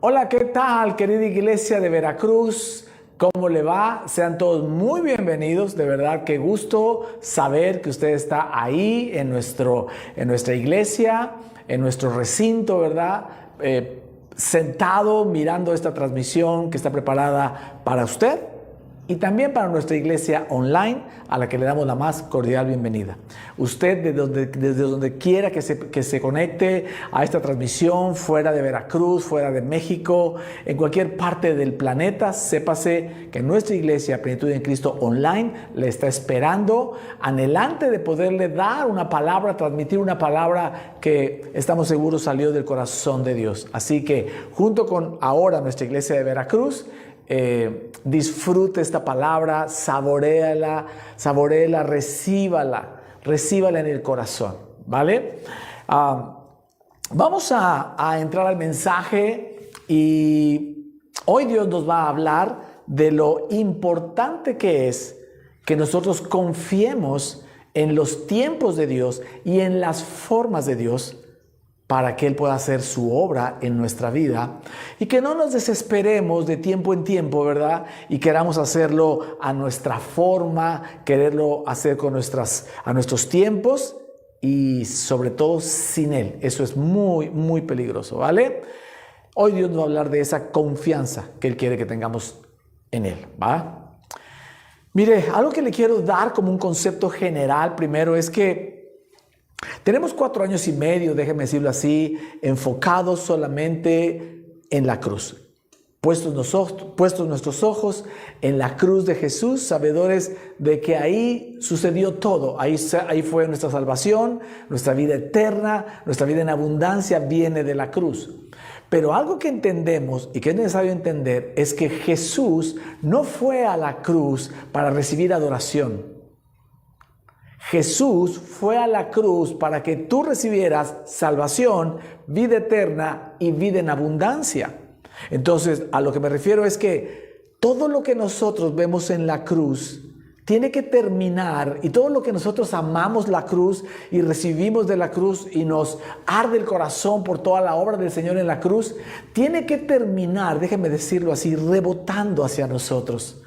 Hola, ¿qué tal, querida iglesia de Veracruz? ¿Cómo le va? Sean todos muy bienvenidos. De verdad, qué gusto saber que usted está ahí en nuestra iglesia, en nuestro recinto, ¿verdad? Sentado mirando esta transmisión que está preparada para usted y también para nuestra iglesia online, a la que le damos la más cordial bienvenida. Usted, desde donde quiera que se conecte a esta transmisión, fuera de Veracruz, fuera de México, en cualquier parte del planeta, sépase que nuestra iglesia Plenitud en Cristo Online le está esperando, anhelante de poderle dar una palabra, transmitir una palabra que estamos seguros salió del corazón de Dios. Así que, junto con ahora nuestra iglesia de Veracruz, disfrute esta palabra, saboréala, recíbala en el corazón, ¿vale? Vamos a entrar al mensaje y hoy Dios nos va a hablar de lo importante que es que nosotros confiemos en los tiempos de Dios y en las formas de Dios para que Él pueda hacer su obra en nuestra vida y que no nos desesperemos de tiempo en tiempo, ¿verdad? Y queramos hacerlo a nuestra forma, quererlo hacer a nuestros tiempos y sobre todo sin Él. Eso es muy, muy peligroso, ¿vale? Hoy Dios nos va a hablar de esa confianza que Él quiere que tengamos en Él, ¿va? Mire, algo que le quiero dar como un concepto general primero es que tenemos 4 años y medio, déjeme decirlo así, enfocados solamente en la cruz. Puestos nuestros ojos en la cruz de Jesús, sabedores de que ahí sucedió todo. Ahí fue nuestra salvación, nuestra vida eterna, nuestra vida en abundancia viene de la cruz. Pero algo que entendemos y que es necesario entender es que Jesús no fue a la cruz para recibir adoración. Jesús fue a la cruz para que tú recibieras salvación, vida eterna y vida en abundancia. Entonces, a lo que me refiero es que todo lo que nosotros vemos en la cruz tiene que terminar, y todo lo que nosotros amamos la cruz y recibimos de la cruz y nos arde el corazón por toda la obra del Señor en la cruz, tiene que terminar, déjeme decirlo así, rebotando hacia nosotros.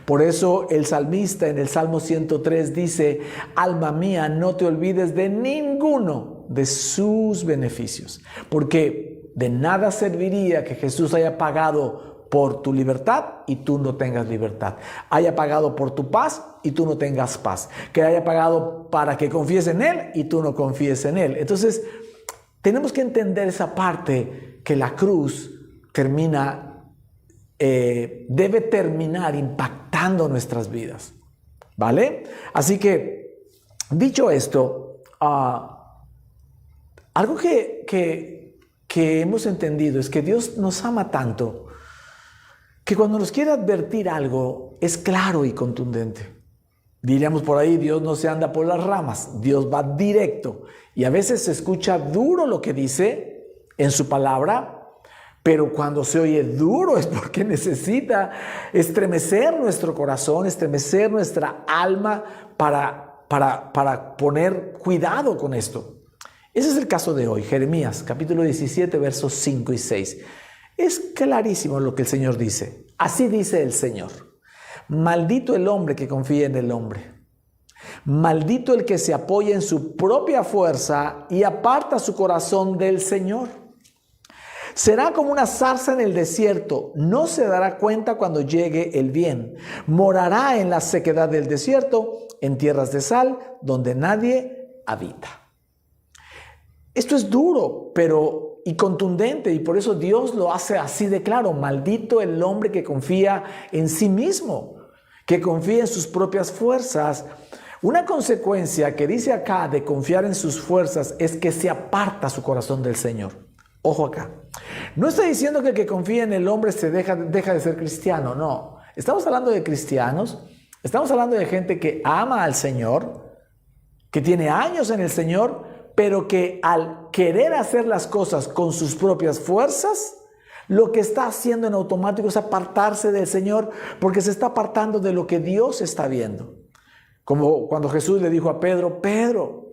Por eso el salmista en el Salmo 103 dice: alma mía, no te olvides de ninguno de sus beneficios, porque de nada serviría que Jesús haya pagado por tu libertad y tú no tengas libertad, haya pagado por tu paz y tú no tengas paz, que haya pagado para que confíes en Él y tú no confíes en Él. Entonces tenemos que entender esa parte, que la cruz debe terminar impactando nuestras vidas, ¿vale? Así que, dicho esto, algo que hemos entendido es que Dios nos ama tanto que cuando nos quiere advertir algo es claro y contundente. Diríamos por ahí, Dios no se anda por las ramas, Dios va directo, y a veces se escucha duro lo que dice en su palabra. Pero cuando se oye duro es porque necesita estremecer nuestro corazón, estremecer nuestra alma para poner cuidado con esto. Ese es el caso de hoy, Jeremías, capítulo 17, versos 5 y 6. Es clarísimo lo que el Señor dice. Así dice el Señor: maldito el hombre que confía en el hombre. Maldito el que se apoya en su propia fuerza y aparta su corazón del Señor. Será como una zarza en el desierto, no se dará cuenta cuando llegue el bien. Morará en la sequedad del desierto, en tierras de sal, donde nadie habita. Esto es duro, y contundente, y por eso Dios lo hace así de claro. Maldito el hombre que confía en sí mismo, que confía en sus propias fuerzas. Una consecuencia que dice acá de confiar en sus fuerzas es que se aparta su corazón del Señor. Ojo acá, no está diciendo que el que confía en el hombre deja de ser cristiano, no. Estamos hablando de cristianos, estamos hablando de gente que ama al Señor, que tiene años en el Señor, pero que al querer hacer las cosas con sus propias fuerzas, lo que está haciendo en automático es apartarse del Señor, porque se está apartando de lo que Dios está viendo. Como cuando Jesús le dijo a Pedro: Pedro,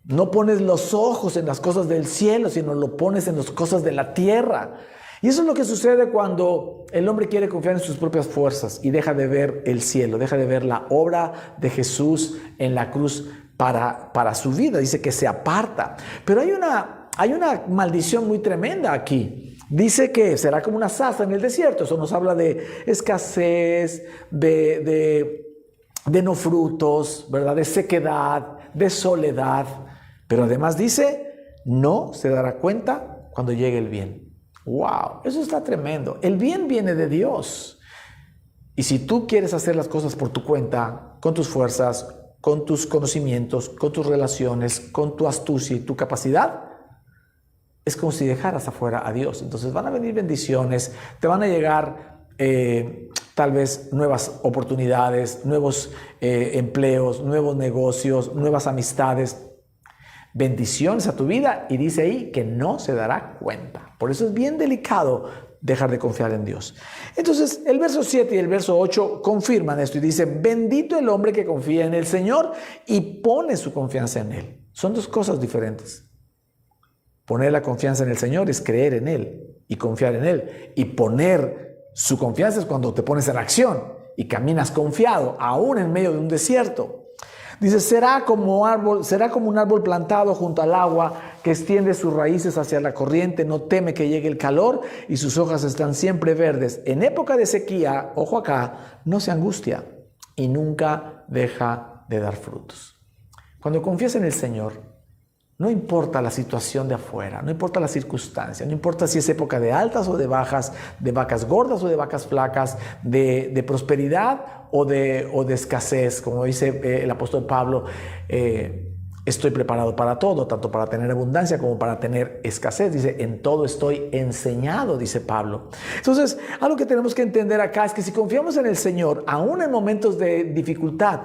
no pones los ojos en las cosas del cielo, sino lo pones en las cosas de la tierra. Y eso es lo que sucede cuando el hombre quiere confiar en sus propias fuerzas y deja de ver el cielo, deja de ver la obra de Jesús en la cruz para su vida. Dice que se aparta. Pero hay una maldición muy tremenda aquí. Dice que será como una zarza en el desierto. Eso nos habla de escasez, de no frutos, ¿verdad? De sequedad, de soledad. Pero además dice, no se dará cuenta cuando llegue el bien. ¡Wow! Eso está tremendo. El bien viene de Dios. Y si tú quieres hacer las cosas por tu cuenta, con tus fuerzas, con tus conocimientos, con tus relaciones, con tu astucia y tu capacidad, es como si dejaras afuera a Dios. Entonces van a venir bendiciones, te van a llegar tal vez nuevas oportunidades, nuevos empleos, nuevos negocios, nuevas amistades, bendiciones a tu vida, y dice ahí que no se dará cuenta. Por eso es bien delicado dejar de confiar en Dios. Entonces el verso 7 y el verso 8 confirman esto y dice, bendito el hombre que confía en el Señor y pone su confianza en Él. Son dos cosas diferentes. Poner la confianza en el Señor es creer en Él y confiar en Él. Y poner su confianza es cuando te pones en acción y caminas confiado, aún en medio de un desierto. Dice, será como un árbol plantado junto al agua que extiende sus raíces hacia la corriente, no teme que llegue el calor y sus hojas están siempre verdes. En época de sequía, ojo acá, no se angustia y nunca deja de dar frutos. Cuando confías en el Señor, no importa la situación de afuera, no importa la circunstancia, no importa si es época de altas o de bajas, de vacas gordas o de vacas flacas, de prosperidad o de escasez, como dice el apóstol Pablo, estoy preparado para todo, tanto para tener abundancia como para tener escasez. Dice, en todo estoy enseñado, dice Pablo. Entonces, algo que tenemos que entender acá es que si confiamos en el Señor, aún en momentos de dificultad,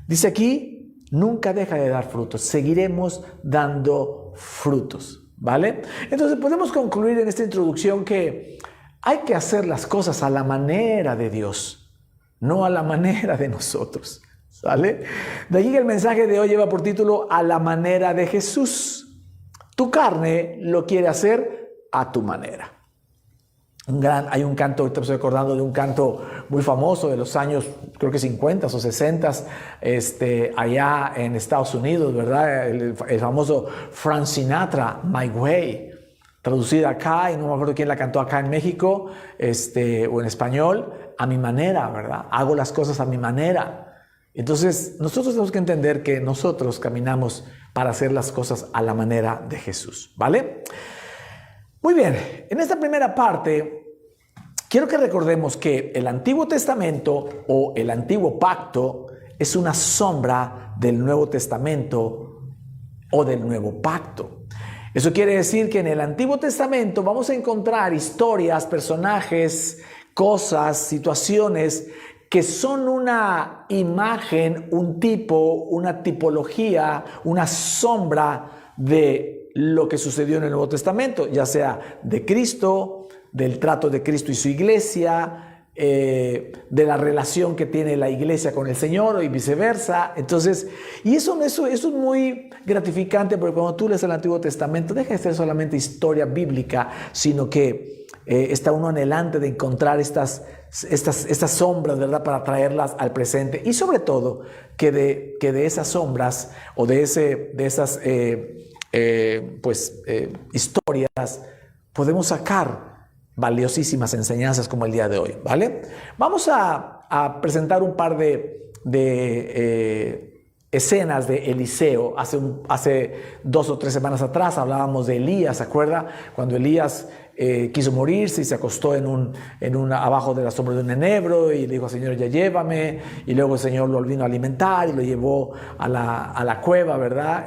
dice aquí, nunca deja de dar frutos, seguiremos dando frutos, ¿vale? Entonces podemos concluir en esta introducción que hay que hacer las cosas a la manera de Dios, no a la manera de nosotros, ¿sale? De allí que el mensaje de hoy lleva por título, a la manera de Jesús. Tu carne lo quiere hacer a tu manera. Hay un canto, ahorita me estoy acordando de un canto muy famoso de los años, creo que 50 o 60, allá en Estados Unidos, ¿verdad? El famoso Frank Sinatra, My Way, traducida acá, y no me acuerdo quién la cantó acá en México, o en español, a mi manera, ¿verdad? Hago las cosas a mi manera. Entonces, nosotros tenemos que entender que nosotros caminamos para hacer las cosas a la manera de Jesús, ¿vale? Muy bien, en esta primera parte quiero que recordemos que el Antiguo Testamento o el Antiguo Pacto es una sombra del Nuevo Testamento o del Nuevo Pacto. Eso quiere decir que en el Antiguo Testamento vamos a encontrar historias, personajes, cosas, situaciones que son una imagen, un tipo, una tipología, una sombra de lo que sucedió en el Nuevo Testamento, ya sea de Cristo, del trato de Cristo y su iglesia, de la relación que tiene la iglesia con el Señor y viceversa. Entonces, y eso es muy gratificante, porque cuando tú lees el Antiguo Testamento, deja de ser solamente historia bíblica, sino que está uno anhelante de encontrar estas sombras, ¿verdad?, para traerlas al presente, y sobre todo que de esas sombras o de esas historias podemos sacar valiosísimas enseñanzas como el día de hoy, ¿vale? Vamos a presentar un par de escenas de Eliseo. Hace 2 o 3 semanas atrás hablábamos de Elías, ¿se acuerda? Cuando Elías quiso morirse y se acostó abajo de la sombra de un enebro y le dijo, Señor, ya llévame, y luego el Señor lo vino a alimentar y lo llevó a la cueva, ¿verdad?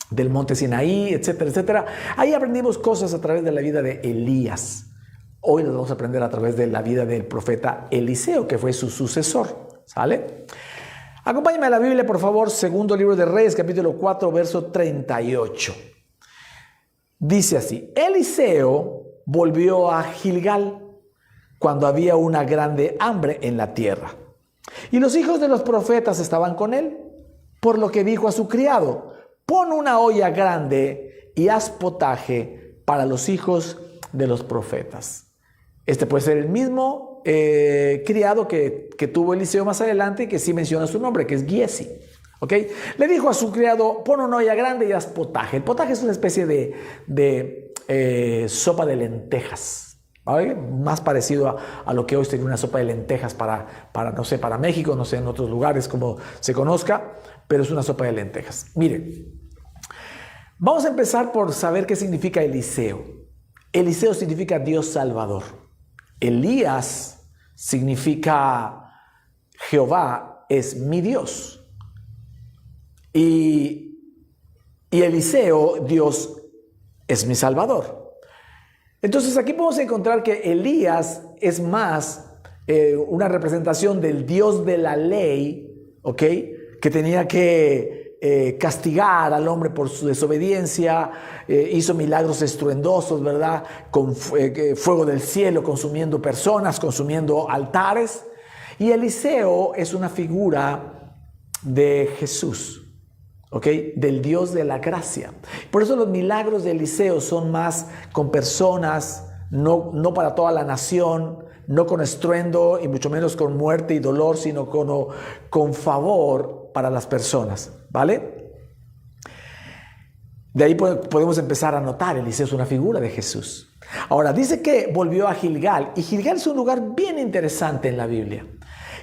Del monte Sinaí, etcétera, etcétera. Ahí aprendimos cosas a través de la vida de Elías. Hoy las vamos a aprender a través de la vida del profeta Eliseo, que fue su sucesor, ¿sale? Acompáñame a la Biblia, por favor, segundo libro de Reyes, capítulo 4, verso 38. Dice así: Eliseo volvió a Gilgal cuando había una grande hambre en la tierra, y los hijos de los profetas estaban con él, por lo que dijo a su criado: pon una olla grande y haz potaje para los hijos de los profetas. Este puede ser el mismo criado que tuvo Eliseo más adelante y que sí menciona su nombre, que es Giesi. ¿Okay? Le dijo a su criado, pon una olla grande y haz potaje. El potaje es una especie de sopa de lentejas, ¿vale? Más parecido a lo que hoy sería una sopa de lentejas no sé, para México, no sé, en otros lugares como se conozca, pero es una sopa de lentejas. Miren, vamos a empezar por saber qué significa Eliseo. Eliseo significa Dios Salvador. Elías significa Jehová es mi Dios. Y Eliseo, Dios es mi Salvador. Entonces aquí podemos encontrar que Elías es más una representación del Dios de la ley, ¿ok? Que tenía que castigar al hombre por su desobediencia, hizo milagros estruendosos, ¿verdad? Con fuego del cielo, consumiendo personas, consumiendo altares. Y Eliseo es una figura de Jesús, ¿ok? Del Dios de la gracia. Por eso los milagros de Eliseo son más con personas, no para toda la nación, no con estruendo y mucho menos con muerte y dolor, sino con favor para las personas, ¿vale? De ahí podemos empezar a notar, Eliseo es una figura de Jesús. Ahora, dice que volvió a Gilgal, y Gilgal es un lugar bien interesante en la Biblia.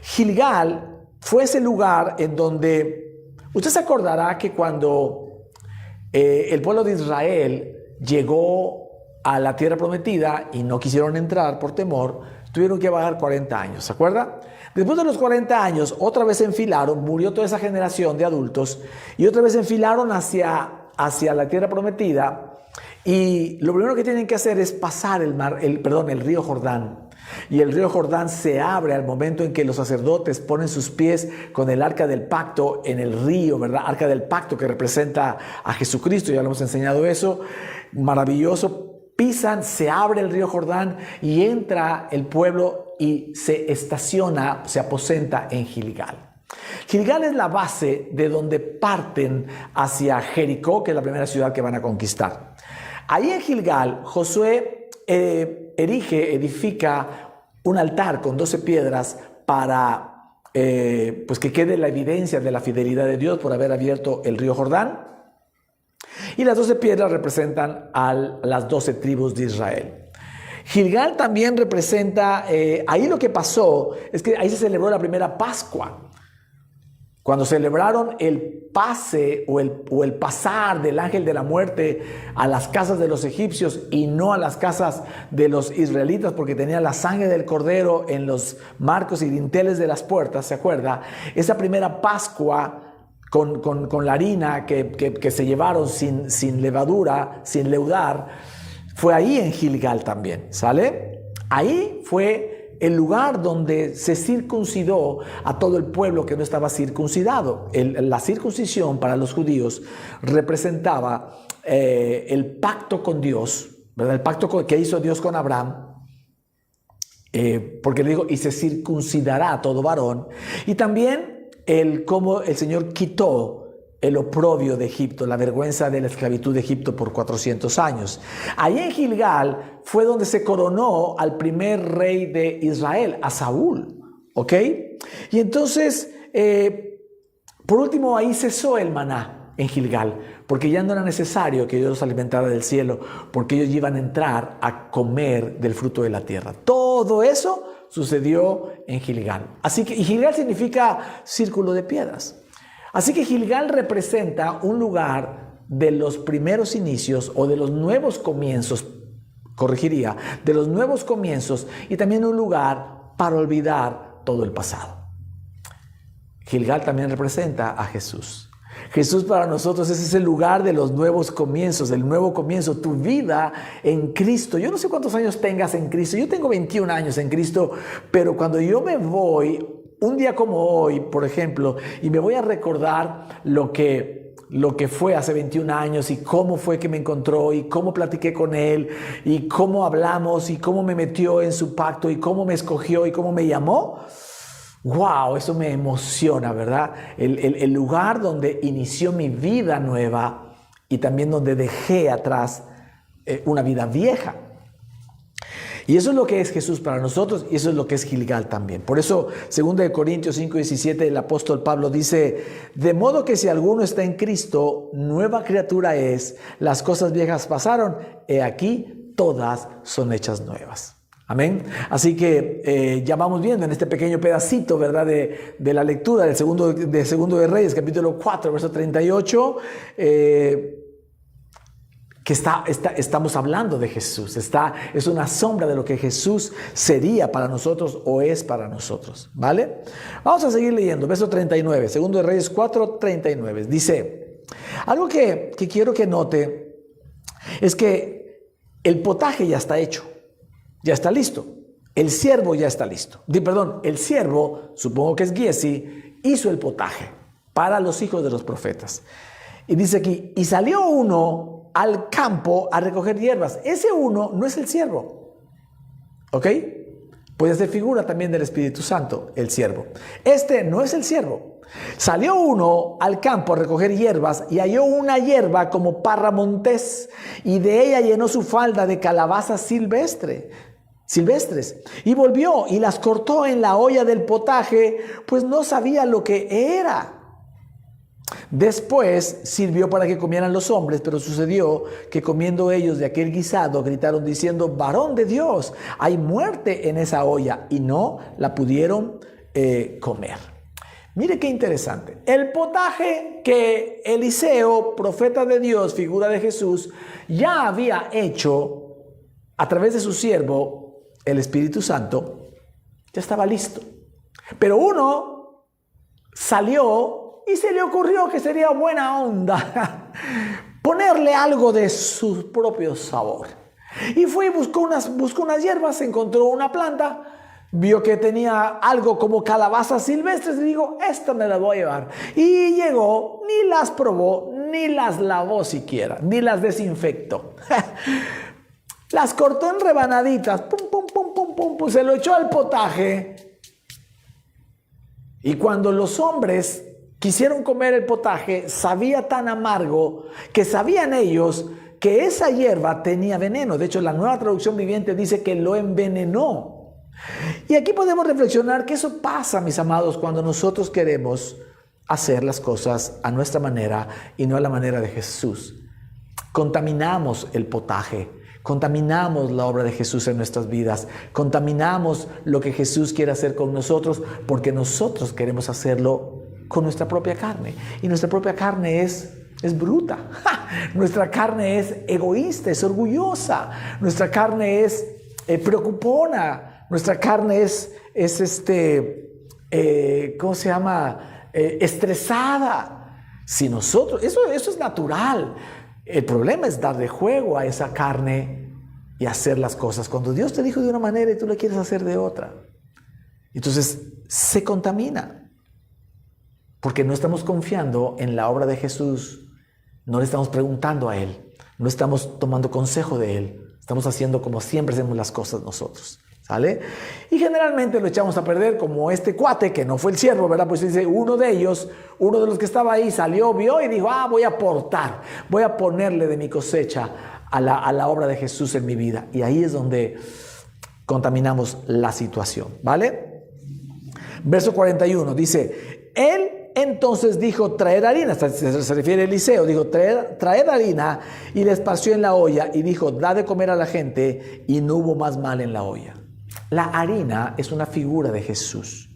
Gilgal fue ese lugar en donde, usted se acordará que cuando el pueblo de Israel llegó a la tierra prometida y no quisieron entrar por temor, tuvieron que vagar 40 años, ¿se acuerda? Después de los 40 años, otra vez se enfilaron, murió toda esa generación de adultos, y otra vez se enfilaron hacia la tierra prometida, y lo primero que tienen que hacer es pasar el río Jordán. Y el río Jordán se abre al momento en que los sacerdotes ponen sus pies con el arca del pacto en el río, ¿verdad? Arca del pacto que representa a Jesucristo, ya lo hemos enseñado eso, maravilloso. Pisan, se abre el río Jordán y entra el pueblo y se estaciona, se aposenta en Gilgal. Gilgal es la base de donde parten hacia Jericó, que es la primera ciudad que van a conquistar. Ahí en Gilgal, Josué edifica un altar con 12 piedras para pues que quede la evidencia de la fidelidad de Dios por haber abierto el río Jordán. Y las 12 piedras representan a las 12 tribus de Israel. Gilgal también representa, ahí lo que pasó es que ahí se celebró la primera Pascua. Cuando celebraron el pase o el pasar del ángel de la muerte a las casas de los egipcios y no a las casas de los israelitas, porque tenía la sangre del cordero en los marcos y dinteles de las puertas, ¿se acuerda? Esa primera Pascua con la harina que se llevaron sin levadura, sin leudar, fue ahí en Gilgal también, ¿sale? Ahí fue el lugar donde se circuncidó a todo el pueblo que no estaba circuncidado. La circuncisión para los judíos representaba el pacto con Dios, ¿verdad? El pacto que hizo Dios con Abraham, porque le digo, y se circuncidará a todo varón. Y también cómo el Señor quitó el oprobio de Egipto, la vergüenza de la esclavitud de Egipto por 400 años. Ahí en Gilgal fue donde se coronó al primer rey de Israel, a Saúl, ¿ok? Y entonces, por último, ahí cesó el maná en Gilgal, porque ya no era necesario que Dios los alimentara del cielo, porque ellos iban a entrar a comer del fruto de la tierra. Todo eso sucedió en Gilgal. Así que, y Gilgal significa círculo de piedras. Así que Gilgal representa un lugar de los primeros inicios o de los nuevos comienzos, corregiría, de los nuevos comienzos, y también un lugar para olvidar todo el pasado. Gilgal también representa a Jesús. Jesús para nosotros es ese lugar de los nuevos comienzos, del nuevo comienzo, tu vida en Cristo. Yo no sé cuántos años tengas en Cristo, yo tengo 21 años en Cristo, pero cuando yo me voy, un día como hoy, por ejemplo, y me voy a recordar lo que fue hace 21 años y cómo fue que me encontró y cómo platiqué con él y cómo hablamos y cómo me metió en su pacto y cómo me escogió y cómo me llamó. ¡Wow! Eso me emociona, ¿verdad? El lugar donde inició mi vida nueva y también donde dejé atrás una vida vieja. Y eso es lo que es Jesús para nosotros y eso es lo que es Gilgal también. Por eso, 2 Corintios 5:17, el apóstol Pablo dice, de modo que si alguno está en Cristo, nueva criatura es, las cosas viejas pasaron, he aquí, todas son hechas nuevas. Amén. Así que ya vamos viendo en este pequeño pedacito, ¿verdad? De la lectura del segundo de Reyes, capítulo 4, verso 38, que estamos hablando de Jesús. Es una sombra de lo que Jesús sería para nosotros o es para nosotros, ¿vale? Vamos a seguir leyendo, verso 39, 2 de Reyes 4, 39. Dice, algo que quiero que note es que el potaje ya está hecho, ya está listo. El siervo ya está listo. El siervo, supongo que es Giezi, hizo el potaje para los hijos de los profetas. Y dice aquí, y salió uno al campo a recoger hierbas. Ese uno no es el siervo. ¿Ok? Puede ser figura también del Espíritu Santo, el siervo. Este no es el siervo. Salió uno al campo a recoger hierbas y halló una hierba como parra montés y de ella llenó su falda de calabazas silvestres y volvió y las cortó en la olla del potaje, pues no sabía lo que era. Después sirvió para que comieran los hombres, pero sucedió que comiendo ellos de aquel guisado gritaron diciendo, varón de Dios, hay muerte en esa olla, y no la pudieron comer. Mire qué interesante. El potaje que Eliseo, profeta de Dios, figura de Jesús, ya había hecho a través de su siervo, el Espíritu Santo, ya estaba listo. Pero uno salió y se le ocurrió que sería buena onda ponerle algo de su propio sabor. Y fue y buscó unas hierbas, encontró una planta, vio que tenía algo como calabazas silvestres y dijo, esta me la voy a llevar. Y llegó, ni las probó, ni las lavó siquiera, ni las desinfectó. Las cortó en rebanaditas, pum, pum, pum, pum, pum, pum, se lo echó al potaje. Y cuando los hombres quisieron comer el potaje, sabía tan amargo que sabían ellos que esa hierba tenía veneno. De hecho, la Nueva Traducción Viviente dice que lo envenenó. Y aquí podemos reflexionar que eso pasa, mis amados, cuando nosotros queremos hacer las cosas a nuestra manera y no a la manera de Jesús. Contaminamos el potaje. Contaminamos la obra de Jesús en nuestras vidas. Contaminamos lo que Jesús quiere hacer con nosotros porque nosotros queremos hacerlo con nuestra propia carne. Y nuestra propia carne es bruta. Nuestra carne es egoísta, es orgullosa. Nuestra carne es preocupona. Nuestra carne es estresada. Si nosotros, eso es natural. El problema es darle juego a esa carne y hacer las cosas cuando Dios te dijo de una manera y tú la quieres hacer de otra. Entonces se contamina porque no estamos confiando en la obra de Jesús, no le estamos preguntando a Él, no estamos tomando consejo de Él, estamos haciendo como siempre hacemos las cosas nosotros. ¿Sale? Y generalmente lo echamos a perder como este cuate que no fue el siervo, ¿verdad? Pues dice, uno de los que estaba ahí salió, vio y dijo, voy a aportar, voy a ponerle de mi cosecha a la obra de Jesús en mi vida. Y ahí es donde contaminamos la situación, ¿vale? Verso 41 dice, él entonces dijo, traed harina, se refiere a Eliseo, dijo, traed harina, y le esparció en la olla y dijo, da de comer a la gente, y no hubo más mal en la olla. La harina es una figura de Jesús.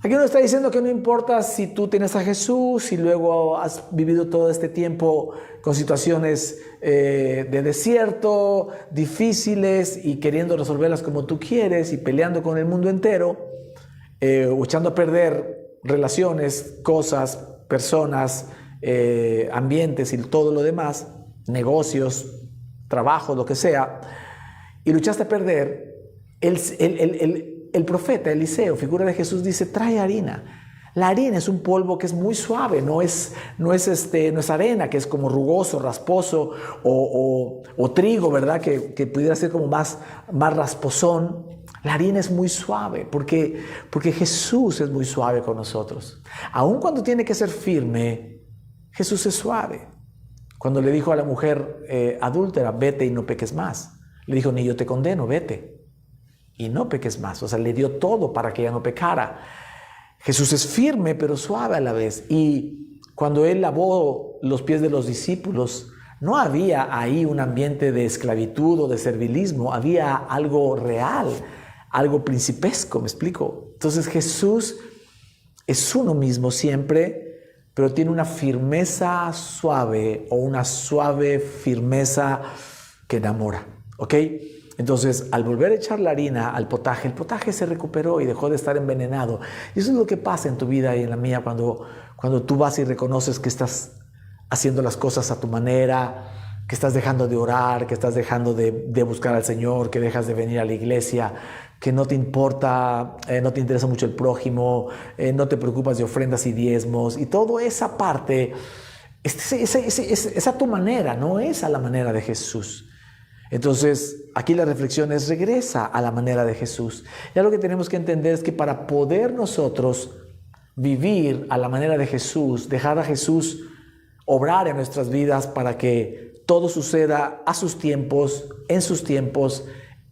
Aquí uno está diciendo que no importa si tú tienes a Jesús y luego has vivido todo este tiempo con situaciones de desierto, difíciles y queriendo resolverlas como tú quieres y peleando con el mundo entero, echando a perder relaciones, cosas, personas, ambientes y todo lo demás, negocios, trabajo, lo que sea, y luchaste a perder. El profeta Eliseo, figura de Jesús, dice, trae harina. La harina es un polvo que es muy suave, no es arena, que es como rugoso, rasposo, o trigo, ¿verdad? Que pudiera ser como más rasposón. La harina es muy suave, porque Jesús es muy suave con nosotros. Aun cuando tiene que ser firme, Jesús es suave. Cuando le dijo a la mujer adúltera, vete y no peques más. Le dijo, ni yo te condeno, vete y no peques más. O sea, le dio todo para que ella no pecara. Jesús es firme pero suave a la vez. Y cuando Él lavó los pies de los discípulos, no había ahí un ambiente de esclavitud o de servilismo, había algo real, algo principesco, ¿me explico? Entonces Jesús es uno mismo siempre, pero tiene una firmeza suave o una suave firmeza que enamora, ¿ok? Entonces, al volver a echar la harina al potaje, el potaje se recuperó y dejó de estar envenenado. Y eso es lo que pasa en tu vida y en la mía cuando tú vas y reconoces que estás haciendo las cosas a tu manera, que estás dejando de orar, que estás dejando de buscar al Señor, que dejas de venir a la iglesia, que no te importa, no te interesa mucho el prójimo, no te preocupas de ofrendas y diezmos, y toda esa parte, es a tu manera, no es a la manera de Jesús. Entonces, aquí la reflexión es: regresa a la manera de Jesús. Ya lo que tenemos que entender es que para poder nosotros vivir a la manera de Jesús, dejar a Jesús obrar en nuestras vidas para que todo suceda a sus tiempos, en sus tiempos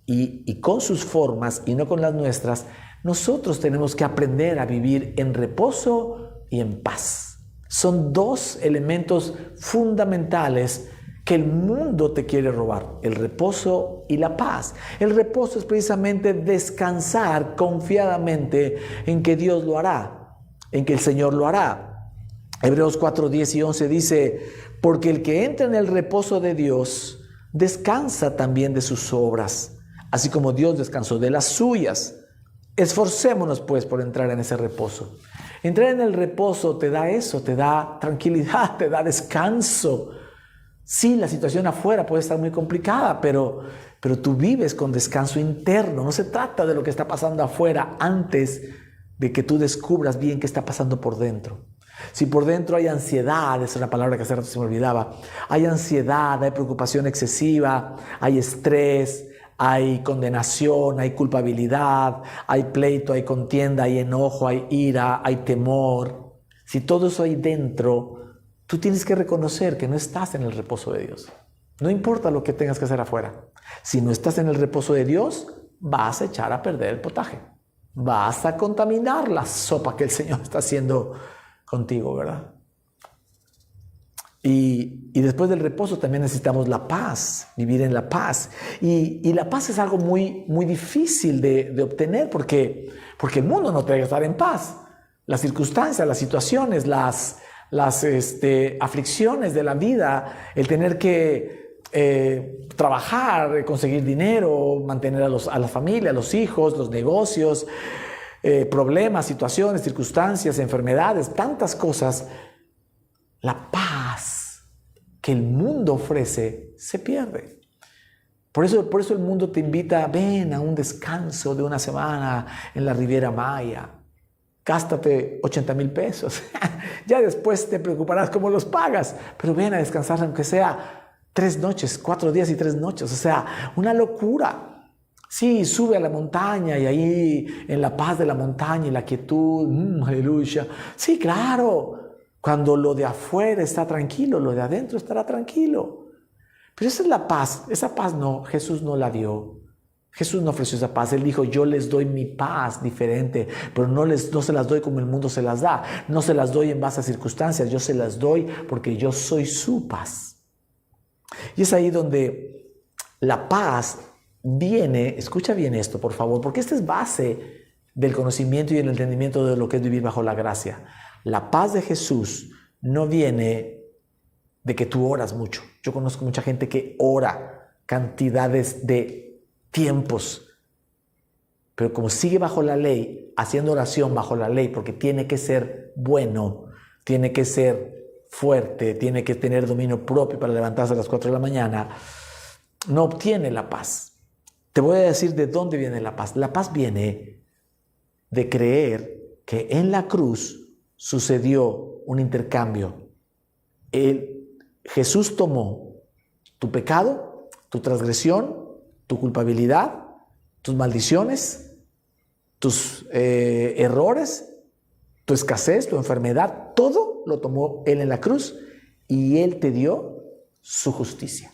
y con sus formas y no con las nuestras, nosotros tenemos que aprender a vivir en reposo y en paz. Son dos elementos fundamentales que el mundo te quiere robar: el reposo y la paz. El reposo es precisamente descansar confiadamente en que Dios lo hará, en que el Señor lo hará. Hebreos 4, 10 y 11 dice: porque el que entra en el reposo de Dios descansa también de sus obras, así como Dios descansó de las suyas. Esforcémonos pues por entrar en ese reposo. Entrar en el reposo te da eso, te da tranquilidad, te da descanso. Sí, la situación afuera puede estar muy complicada, pero tú vives con descanso interno. No se trata de lo que está pasando afuera antes de que tú descubras bien qué está pasando por dentro. Si por dentro hay ansiedad, esa es una palabra que hace rato se me olvidaba, hay ansiedad, hay preocupación excesiva, hay estrés, hay condenación, hay culpabilidad, hay pleito, hay contienda, hay enojo, hay ira, hay temor. Si todo eso hay dentro, tú tienes que reconocer que no estás en el reposo de Dios. No importa lo que tengas que hacer afuera. Si no estás en el reposo de Dios, vas a echar a perder el potaje. Vas a contaminar la sopa que el Señor está haciendo contigo, ¿verdad? Y después del reposo también necesitamos la paz, vivir en la paz. Y la paz es algo muy, muy difícil de obtener porque el mundo no te deja estar en paz. Las circunstancias, las situaciones, las aflicciones de la vida, el tener que trabajar, conseguir dinero, mantener a la familia, a los hijos, los negocios, problemas, situaciones, circunstancias, enfermedades, tantas cosas. La paz que el mundo ofrece se pierde. Por eso el mundo te invita: ven a un descanso de una semana en la Riviera Maya. Gástate 80,000 pesos. Ya después te preocuparás cómo los pagas. Pero ven a descansar aunque sea 3 noches, 4 días y 3 noches. O sea, una locura. Sí, sube a la montaña y ahí en la paz de la montaña y la quietud, aleluya. Sí, claro. Cuando lo de afuera está tranquilo, lo de adentro estará tranquilo. Pero esa es la paz. Esa paz no, Jesús no la dio. Jesús no ofreció esa paz. Él dijo: yo les doy mi paz diferente, pero no se las doy como el mundo se las da. No se las doy en base a circunstancias. Yo se las doy porque yo soy su paz. Y es ahí donde la paz viene. Escucha bien esto, por favor, porque esta es base del conocimiento y el entendimiento de lo que es vivir bajo la gracia. La paz de Jesús no viene de que tú oras mucho. Yo conozco mucha gente que ora cantidades de tiempos, pero como sigue bajo la ley, haciendo oración bajo la ley, porque tiene que ser bueno, tiene que ser fuerte, tiene que tener dominio propio para levantarse a las 4 de la mañana, no obtiene la paz. Te voy a decir de dónde viene la paz. La paz viene de creer que en la cruz sucedió un intercambio. Jesús tomó tu pecado, tu transgresión, tu culpabilidad, tus maldiciones, tus errores, tu escasez, tu enfermedad, todo lo tomó Él en la cruz y Él te dio su justicia.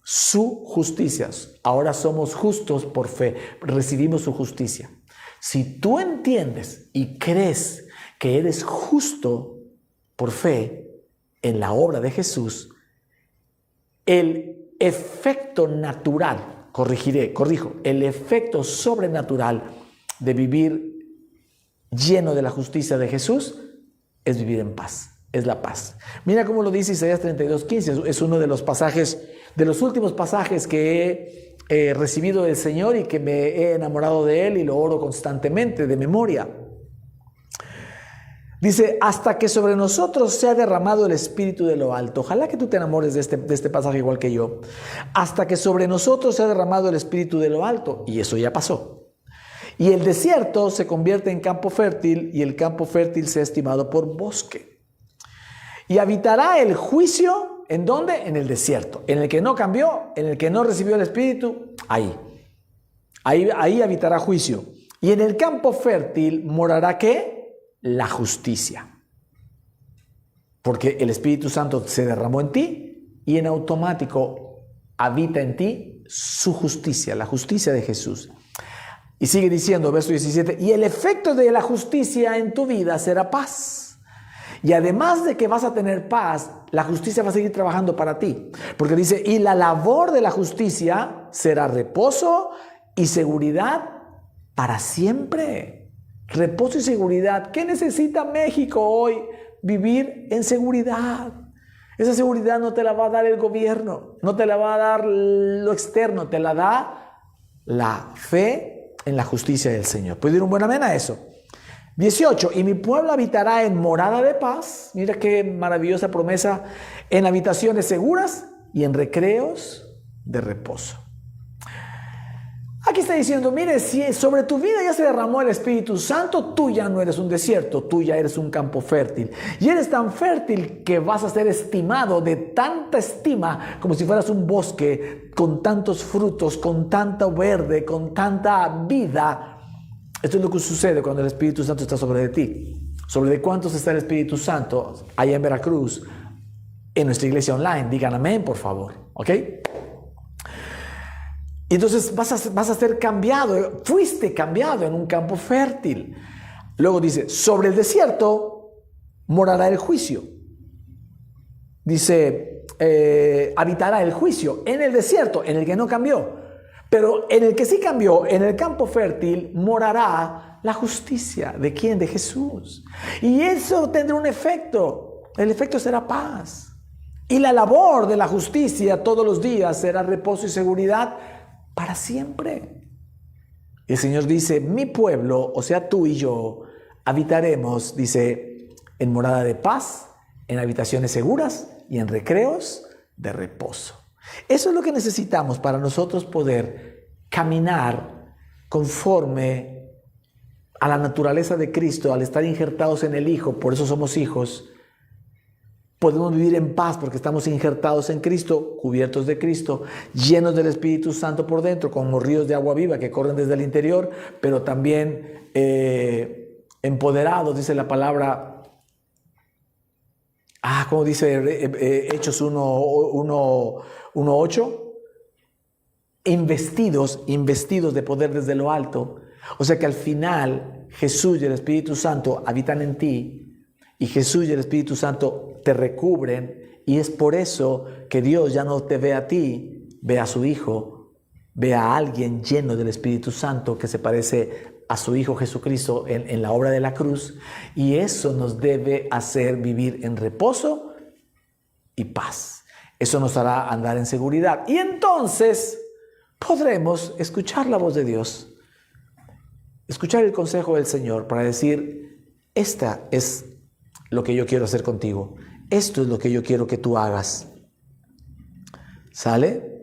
su justicia. Ahora somos justos por fe, recibimos su justicia. Si tú entiendes y crees que eres justo por fe en la obra de Jesús, el efecto natural, corrijo, el efecto sobrenatural de vivir lleno de la justicia de Jesús es vivir en paz, es la paz. Mira cómo lo dice Isaías 32:15, es uno de los pasajes, de los últimos pasajes que he recibido del Señor y que me he enamorado de Él y lo oro constantemente de memoria. Dice, hasta que sobre nosotros sea derramado el Espíritu de lo alto. Ojalá que tú te enamores de este pasaje igual que yo. Hasta que sobre nosotros sea derramado el Espíritu de lo alto. Y eso ya pasó. Y el desierto se convierte en campo fértil y el campo fértil sea estimado por bosque. Y habitará el juicio, ¿en dónde? En el desierto. En el que no cambió, en el que no recibió el Espíritu, ahí habitará juicio. Y en el campo fértil morará ¿qué? La justicia. Porque el Espíritu Santo se derramó en ti y en automático habita en ti su justicia, la justicia de Jesús. Y sigue diciendo, verso 17, y el efecto de la justicia en tu vida será paz. Y además de que vas a tener paz, la justicia va a seguir trabajando para ti. Porque dice, y la labor de la justicia será reposo y seguridad para siempre. Reposo y seguridad. ¿Qué necesita México hoy? Vivir en seguridad. Esa seguridad no te la va a dar el gobierno, no te la va a dar lo externo, te la da la fe en la justicia del Señor. ¿Puedes decir un buen amén a eso? 18. Y mi pueblo habitará en morada de paz. Mira qué maravillosa promesa. En habitaciones seguras y en recreos de reposo. Aquí está diciendo, mire, si sobre tu vida ya se derramó el Espíritu Santo, tú ya no eres un desierto, tú ya eres un campo fértil. Y eres tan fértil que vas a ser estimado de tanta estima como si fueras un bosque con tantos frutos, con tanto verde, con tanta vida. Esto es lo que sucede cuando el Espíritu Santo está sobre de ti. ¿Sobre de cuántos está el Espíritu Santo allá en Veracruz, en nuestra iglesia online? Digan amén, por favor, ¿ok? Y entonces vas a ser cambiado, fuiste cambiado en un campo fértil. Luego dice, sobre el desierto morará el juicio. Dice, habitará el juicio en el desierto, en el que no cambió. Pero en el que sí cambió, en el campo fértil, morará la justicia. ¿De quién? De Jesús. Y eso tendrá un efecto. El efecto será paz. Y la labor de la justicia todos los días será reposo y seguridad para siempre. El Señor dice, mi pueblo, o sea tú y yo, habitaremos, dice, en morada de paz, en habitaciones seguras y en recreos de reposo. Eso es lo que necesitamos para nosotros poder caminar conforme a la naturaleza de Cristo, al estar injertados en el Hijo, por eso somos hijos. Podemos vivir en paz porque estamos injertados en Cristo, cubiertos de Cristo, llenos del Espíritu Santo por dentro, como ríos de agua viva que corren desde el interior, pero también empoderados, dice la palabra. Como dice Hechos 1:8, investidos de poder desde lo alto. O sea que al final Jesús y el Espíritu Santo habitan en ti y Jesús y el Espíritu Santo te recubren, y es por eso que Dios ya no te ve a ti, ve a su Hijo, ve a alguien lleno del Espíritu Santo que se parece a su Hijo Jesucristo en la obra de la cruz, y eso nos debe hacer vivir en reposo y paz. Eso nos hará andar en seguridad, y entonces podremos escuchar la voz de Dios, escuchar el consejo del Señor para decir, esta es lo que yo quiero hacer contigo. Esto es lo que yo quiero que tú hagas. ¿Sale?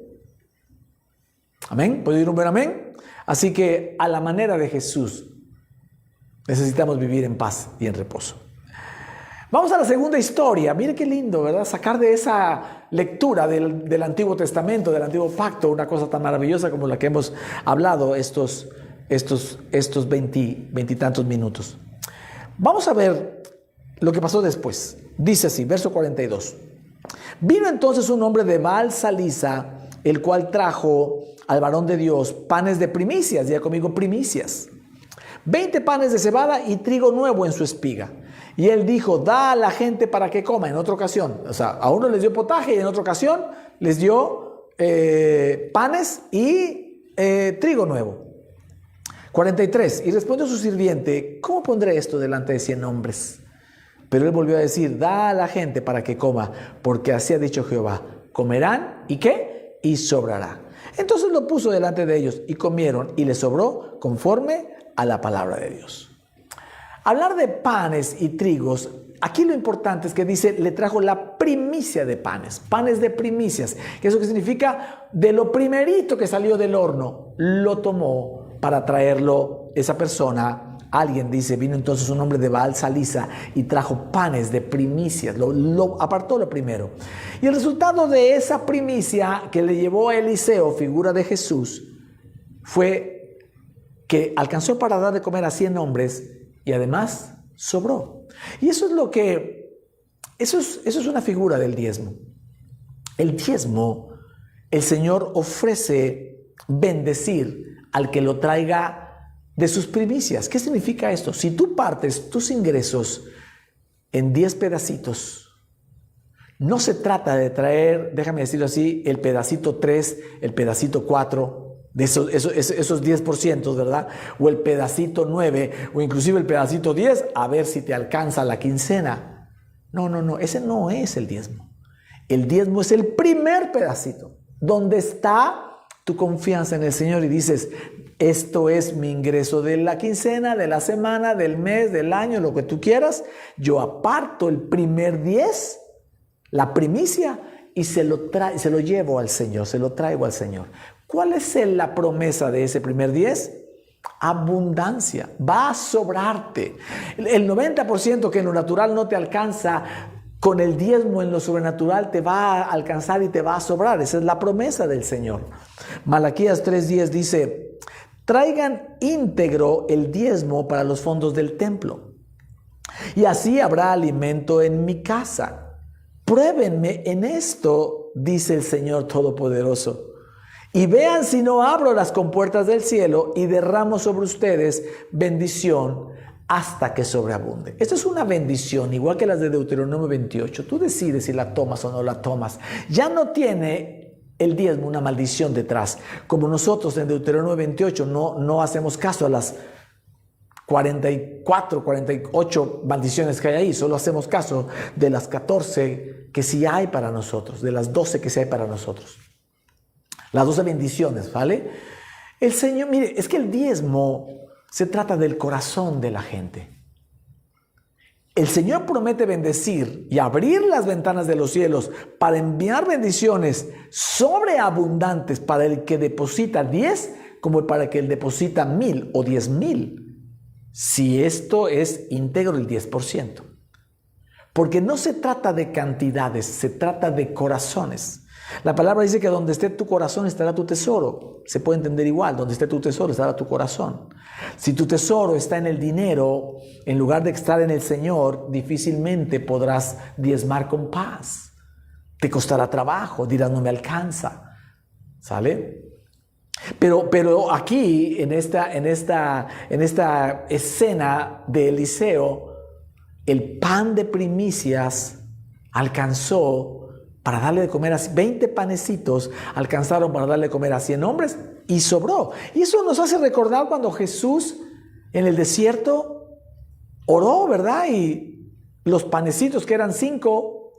¿Amén? ¿Puedo decir un buen amén? Así que a la manera de Jesús necesitamos vivir en paz y en reposo. Vamos a la segunda historia. Mire qué lindo, ¿verdad? Sacar de esa lectura del Antiguo Testamento, del Antiguo Pacto, una cosa tan maravillosa como la que hemos hablado estos veintitantos minutos. Vamos a ver lo que pasó después. Dice así, verso 42. Vino entonces un hombre de Baal Salisa, el cual trajo al varón de Dios panes de primicias, diga conmigo primicias, 20 panes de cebada y trigo nuevo en su espiga. Y él dijo, da a la gente para que coma. En otra ocasión, o sea, a uno les dio potaje y en otra ocasión les dio panes y trigo nuevo. 43. Y respondió su sirviente, ¿cómo pondré esto delante de 100 hombres? Pero él volvió a decir, da a la gente para que coma, porque así ha dicho Jehová, comerán y ¿qué? Y sobrará. Entonces lo puso delante de ellos y comieron y les sobró conforme a la palabra de Dios. Hablar de panes y trigos, aquí lo importante es que dice, le trajo la primicia de panes de primicias, que eso que significa de lo primerito que salió del horno, lo tomó para traerlo esa persona. Alguien dice, vino entonces un hombre de Baal Salisa y trajo panes de primicias, lo apartó lo primero. Y el resultado de esa primicia que le llevó a Eliseo, figura de Jesús, fue que alcanzó para dar de comer a 100 hombres y además sobró. Y eso es una figura del diezmo. El diezmo, el Señor ofrece bendecir al que lo traiga de sus primicias. ¿Qué significa esto? Si tú partes tus ingresos en 10 pedacitos, no se trata de traer, déjame decirlo así, el pedacito 3, el pedacito 4, de esos 10%, ¿verdad? O el pedacito 9, o inclusive el pedacito 10, a ver si te alcanza la quincena. No, ese no es el diezmo. El diezmo es el primer pedacito, donde está tu confianza en el Señor y dices, esto es mi ingreso de la quincena, de la semana, del mes, del año, lo que tú quieras. Yo aparto el primer 10, la primicia, y se lo llevo al Señor, se lo traigo al Señor. ¿Cuál es la promesa de ese primer 10? Abundancia, va a sobrarte. El 90% que en lo natural no te alcanza, con el diezmo en lo sobrenatural te va a alcanzar y te va a sobrar. Esa es la promesa del Señor. Malaquías 3:10 dice, traigan íntegro el diezmo para los fondos del templo, y así habrá alimento en mi casa. Pruébenme en esto, dice el Señor Todopoderoso, y vean si no abro las compuertas del cielo y derramo sobre ustedes bendición hasta que sobreabunde. Esto es una bendición, igual que las de Deuteronomio 28. Tú decides si la tomas o no la tomas. Ya no tiene el diezmo una maldición detrás. Como nosotros en Deuteronomio 28 no hacemos caso a las 44, 48 maldiciones que hay ahí. Solo hacemos caso de las 14 que sí hay para nosotros, de las 12 que sí hay para nosotros. Las 12 bendiciones, ¿vale? El Señor, mire, es que el diezmo se trata del corazón de la gente. El Señor promete bendecir y abrir las ventanas de los cielos para enviar bendiciones sobreabundantes para el que deposita 10 como para el que deposita 1,000 o 10,000. Si esto es íntegro el 10%. Porque no se trata de cantidades, se trata de corazones. La palabra dice que donde esté tu corazón estará tu tesoro. Se puede entender igual, donde esté tu tesoro estará tu corazón. Si tu tesoro está en el dinero, en lugar de estar en el Señor, difícilmente podrás diezmar con paz. Te costará trabajo, dirás no me alcanza. ¿Sale? Pero aquí, en esta escena de Eliseo, el pan de primicias alcanzó para darle de comer a 20 panecitos, alcanzaron para darle de comer a 100 hombres y sobró. Y eso nos hace recordar cuando Jesús en el desierto oró, ¿verdad? Y los panecitos que eran 5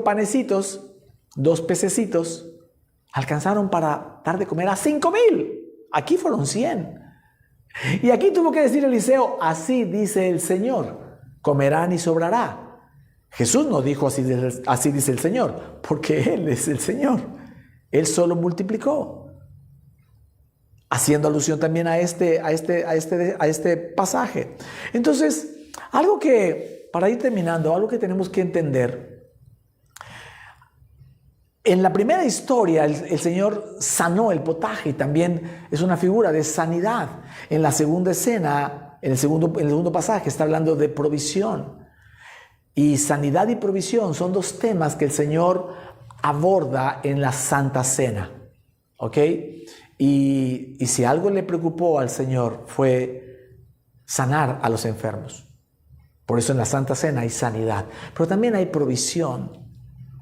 panecitos, 2 pececitos, alcanzaron para dar de comer a 5,000. Aquí fueron 100. Y aquí tuvo que decir Eliseo, así dice el Señor, comerán y sobrará. Jesús no dijo así dice el Señor, porque Él es el Señor. Él solo multiplicó. Haciendo alusión también a este pasaje. Entonces, algo que, para ir terminando, algo que tenemos que entender. En la primera historia, el Señor sanó el potaje y también es una figura de sanidad. En la segunda escena, en el segundo pasaje, está hablando de provisión. Y sanidad y provisión son 2 temas que el Señor aborda en la Santa Cena. ¿ok? Y si algo le preocupó al Señor fue sanar a los enfermos. Por eso en la Santa Cena hay sanidad, pero también hay provisión.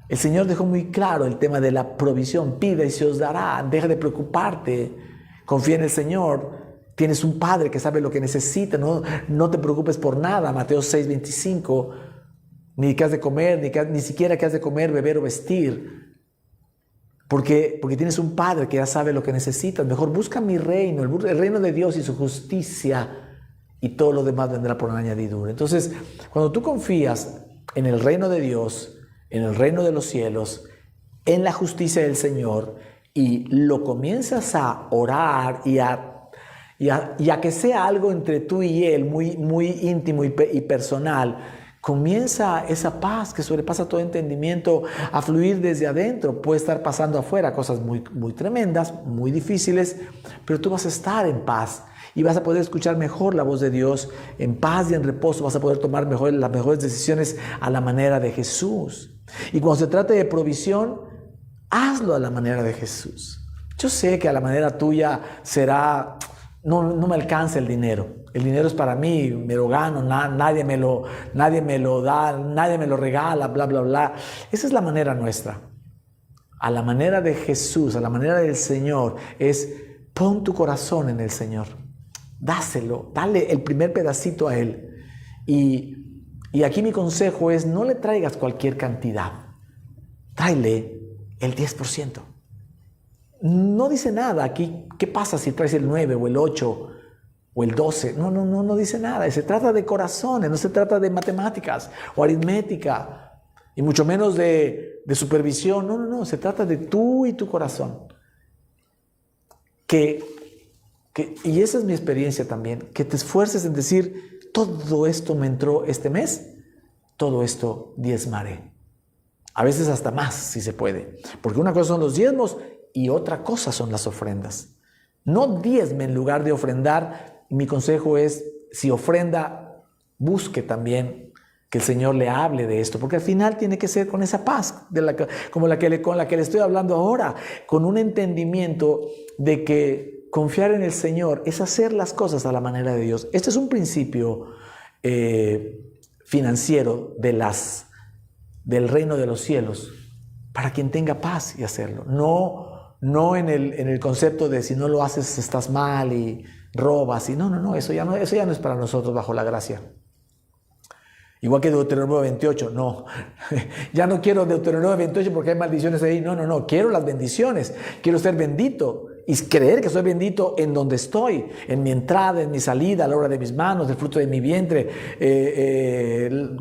El Señor dejó muy claro el tema de la provisión. Pide y se os dará. Deja de preocuparte. Confía en el Señor. Tienes un Padre que sabe lo que necesita. No te preocupes por nada. Mateo 6:25. Ni qué has de comer, ni siquiera qué has de comer, beber o vestir. Porque tienes un Padre que ya sabe lo que necesitas. Mejor busca mi reino, el reino de Dios y su justicia. Y todo lo demás vendrá por añadidura. Entonces, cuando tú confías en el reino de Dios, en el reino de los cielos, en la justicia del Señor, y lo comienzas a orar y a que sea algo entre tú y Él, muy, muy íntimo y personal, comienza esa paz que sobrepasa todo entendimiento a fluir desde adentro. Puede estar pasando afuera cosas muy, muy tremendas, muy difíciles, pero tú vas a estar en paz. Y vas a poder escuchar mejor la voz de Dios en paz y en reposo. Vas a poder tomar las mejores decisiones a la manera de Jesús. Y cuando se trate de provisión, hazlo a la manera de Jesús. Yo sé que a la manera tuya será, no me alcanza el dinero. El dinero es para mí, me lo gano, nadie me lo da, nadie me lo regala, bla, bla, bla. Esa es la manera nuestra. A la manera de Jesús, a la manera del Señor, es pon tu corazón en el Señor. Dáselo, dale el primer pedacito a Él. Y aquí mi consejo es, no le traigas cualquier cantidad. Tráele el 10%. No dice nada aquí. ¿Qué pasa si traes el 9 o el 8 o el 12? No dice nada. Se trata de corazones, no se trata de matemáticas o aritmética. Y mucho menos de supervisión. No. Se trata de tú y tu corazón. Y esa es mi experiencia también, que te esfuerces en decir, todo esto me entró este mes, todo esto diezmaré. A veces hasta más, si se puede. Porque una cosa son los diezmos y otra cosa son las ofrendas. No diezme en lugar de ofrendar. Mi consejo es, si ofrenda, busque también que el Señor le hable de esto, porque al final tiene que ser con esa paz, con la que le estoy hablando ahora, con un entendimiento de que confiar en el Señor es hacer las cosas a la manera de Dios. Este es un principio financiero del reino de los cielos para quien tenga paz y hacerlo. No en el concepto de si no lo haces estás mal y robas. Eso ya no es para nosotros bajo la gracia. Igual que Deuteronomio 28, no. Ya no quiero Deuteronomio 28 porque hay maldiciones ahí. No. Quiero las bendiciones. Quiero ser bendito y creer que soy bendito en donde estoy, en mi entrada, en mi salida, a la obra de mis manos, el fruto de mi vientre,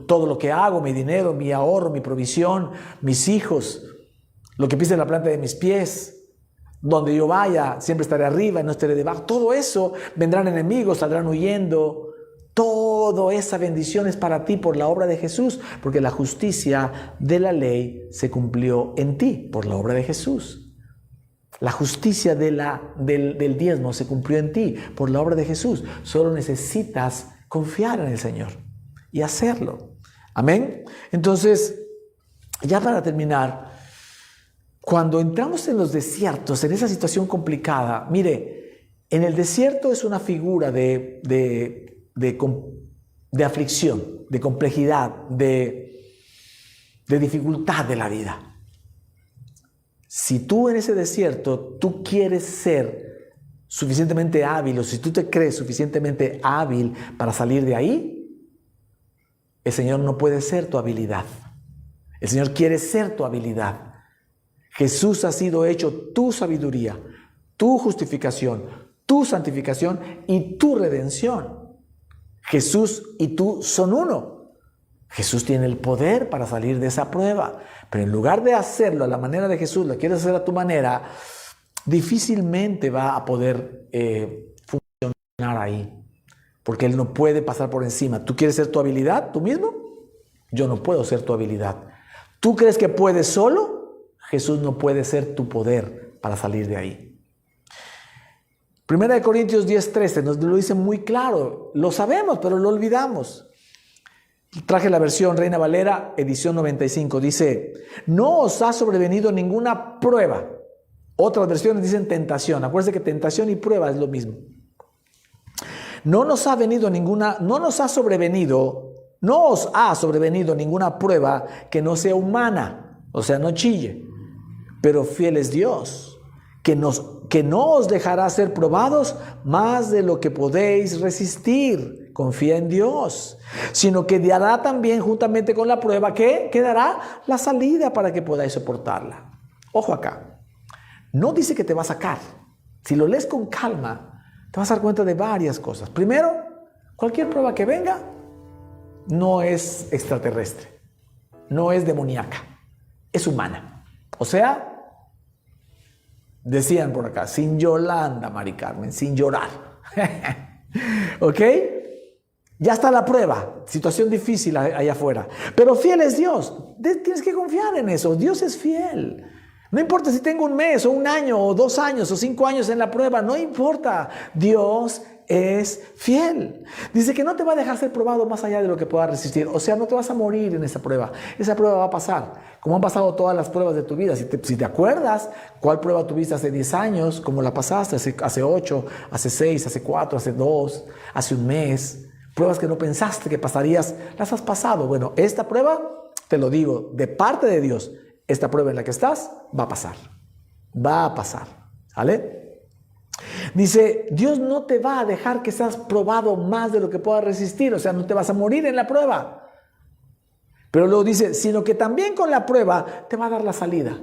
todo lo que hago, mi dinero, mi ahorro, mi provisión, mis hijos, lo que pise en la planta de mis pies. Donde yo vaya, siempre estaré arriba y no estaré debajo. Todo eso, vendrán enemigos, saldrán huyendo. Toda esa bendición es para ti por la obra de Jesús, porque la justicia de la ley se cumplió en ti por la obra de Jesús. La justicia del diezmo se cumplió en ti por la obra de Jesús. Solo necesitas confiar en el Señor y hacerlo. Amén. Entonces, ya para terminar, cuando entramos en los desiertos, en esa situación complicada, mire, en el desierto es una figura de aflicción, de complejidad, de dificultad de la vida. Si tú en ese desierto, tú quieres ser suficientemente hábil, o si tú te crees suficientemente hábil para salir de ahí, el Señor no puede ser tu habilidad. El Señor quiere ser tu habilidad. Jesús ha sido hecho tu sabiduría, tu justificación, tu santificación y tu redención. Jesús y tú son uno. Jesús tiene el poder para salir de esa prueba, pero en lugar de hacerlo a la manera de Jesús, lo quieres hacer a tu manera, difícilmente va a poder funcionar ahí, porque Él no puede pasar por encima. ¿Tú quieres ser tu habilidad tú mismo? Yo no puedo ser tu habilidad. ¿Tú crees que puedes solo? Jesús no puede ser tu poder para salir de ahí. 1 Corintios 10:13 nos lo dice muy claro. Lo sabemos, pero lo olvidamos. Traje la versión Reina Valera, edición 95. Dice, no os ha sobrevenido ninguna prueba Otras versiones dicen tentación. Acuérdense que tentación y prueba es lo mismo. No os ha sobrevenido ninguna prueba que no sea humana, o sea, no chille. Pero fiel es Dios, que no os dejará ser probados más de lo que podéis resistir. Confía en Dios, sino que dará también juntamente con la prueba que dará la salida para que podáis soportarla. Ojo acá, no dice que te va a sacar. Si lo lees con calma, te vas a dar cuenta de varias cosas. Primero, cualquier prueba que venga no es extraterrestre, no es demoníaca, es humana. O sea, decían por acá, sin Yolanda, Mari Carmen, sin llorar. ¿Ok? Ya está la prueba, situación difícil allá afuera. Pero fiel es Dios. Tienes que confiar en eso. Dios es fiel. No importa si tengo un mes o un año o 2 años o 5 años en la prueba, no importa. Dios es fiel. Dice que no te va a dejar ser probado más allá de lo que puedas resistir. O sea, no te vas a morir en esa prueba. Esa prueba va a pasar, como han pasado todas las pruebas de tu vida. Si te acuerdas cuál prueba tuviste hace 10 años, cómo la pasaste hace 8, hace 6, hace 4, hace 2, hace un mes. Pruebas que no pensaste que pasarías, las has pasado. Bueno, esta prueba, te lo digo, de parte de Dios, esta prueba en la que estás va a pasar. Va a pasar. ¿Vale? Dice, Dios no te va a dejar que seas probado más de lo que puedas resistir. O sea, no te vas a morir en la prueba. Pero luego dice, sino que también con la prueba te va a dar la salida.